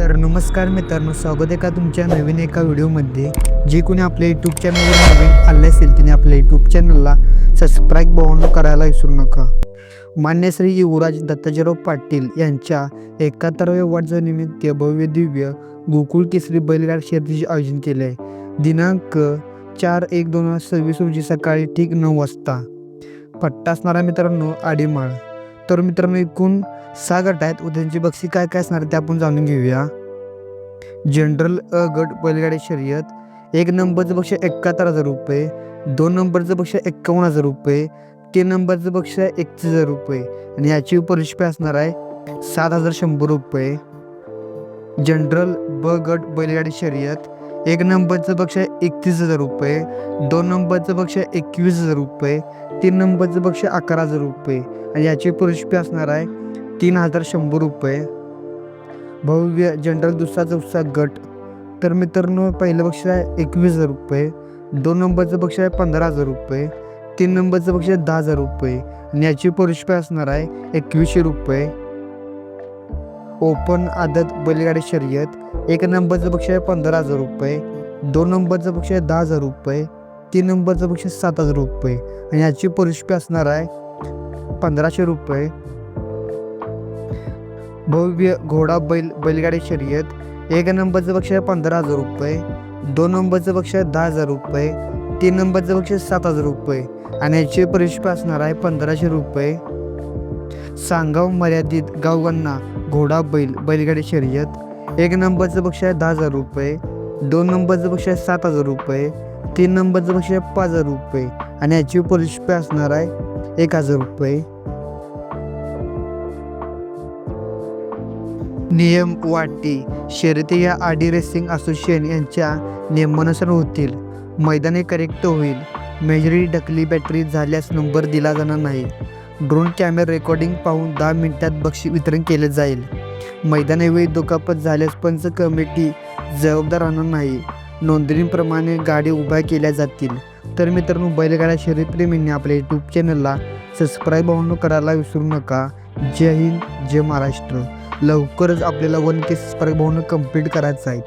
तर नमस्कार मित्रांनो, स्वागत आहे का तुमच्या नवीन एका व्हिडिओमध्ये. जे कोणी आपल्या यूट्यूब चॅनलवर नवीन आले असेल त्याने आपल्या यूट्यूब चॅनलला सबस्क्राईब बघून करायला विसरू नका. मान्य श्री युवराज दत्ताजीराव पाटील यांच्या 71व्या वाढदिवसानिमित्त भव्य दिव्य गोकुळ केसरी बैलगाडा शर्यतीचे आयोजन केले आहे. दिनांक 4/1/2026 रोजी सकाळी ठीक 9 वाजता. पट्टा असणारा मित्रांनो आडीमाळ. तर मित्रांनो एकूण 6 गट आहेत व त्यांची बक्षीस काय काय असणार ते आपण जाणून घेऊया. जनरल अ गट बैलगाडी शर्यत 1 नंबरचं बक्षीस 71,000 रुपये, 2 नंबरचं बक्षीस 51,000 रुपये, 3 नंबरचं बक्षीस 31,000 रुपये आणि याची परिशिष्ट असणार आहे 7,100 रुपये. जनरल ब गट बैलगाडी शर्यत 1 नंबरचं बक्षीस 31,000 रुपये, 2 नंबरचं बक्षीस 21,000 रुपये, 3 नंबरचं बक्षीस 11,000 रुपये आणि याची परिशिष्ट असणार आहे 3,100 रुपये. भव्य जनरल दुसरा चौथा गट. तर मित्रांनो पहिलं बक्षीस आहे 21,000 रुपये, 2 नंबरचं बक्षीस आहे 15,000 रुपये, 3 नंबरचं बक्षीस आहे 10,000 रुपये आणि याची परिशिष्ट असणार आहे 2100 रुपये. ओपन आदत बैलगाडी शर्यत 1 नंबरचं बक्षीस आहे 15,000 रुपये, 2 नंबरचं बक्षीस आहे 10,000 रुपये, 3 नंबरचं बक्षीस 7,000 रुपये आणि याची परिशिष्ट असणार आहे 1,500 रुपये. भव्य घोडा बैलगाडी शर्यत 1 नंबरचं बक्षीस आहे 15,000 रुपये, 2 नंबरचं बक्षीस आहे 10,000 रुपये, 3 नंबरचं बक्षीस 7,000 रुपये आणि याची परिशिष्ट असणार आहे 1,500 रुपये. सांगाव मर्यादित गावगांना घोडा बैलगाडी शर्यत 1 नंबरचं बक्षीस आहे 10,000 रुपये, 2 नंबरचं बक्षीस आहे 7,000 रुपये, 3 नंबरचं बक्षीस आहे 5,000 रुपये आणि याची परिशिष्ट असणार आहे 1,000 रुपये. नियम वाटी शर्यती या आडी रेसिंग असोसिएशन यांच्या नियमानुसार होतील. मैदाने करेक्ट होईल. मेजॉरिटी ढकली बॅटरी झाल्यास नंबर दिला जाणार नाही. ड्रोन कॅमेरा रेकॉर्डिंग पाहून 10 मिनिटात बक्षीस वितरण केले जाईल. मैदानावेळी दुखापत झाल्यास पंच कमिटी जबाबदार राहणार नाही. नोंदणीप्रमाणे गाडी उभ्या केल्या जातील. तर मित्रांनो बैलगाडा शर्यतप्रेमींनी आपल्या यूट्यूब चॅनलला सबस्क्राईब करायला विसरू नका. जय हिंद, जय महाराष्ट्र. लवकरच आपल्याला 1K सबस्क्राईब कंप्लीट करायचं आहे.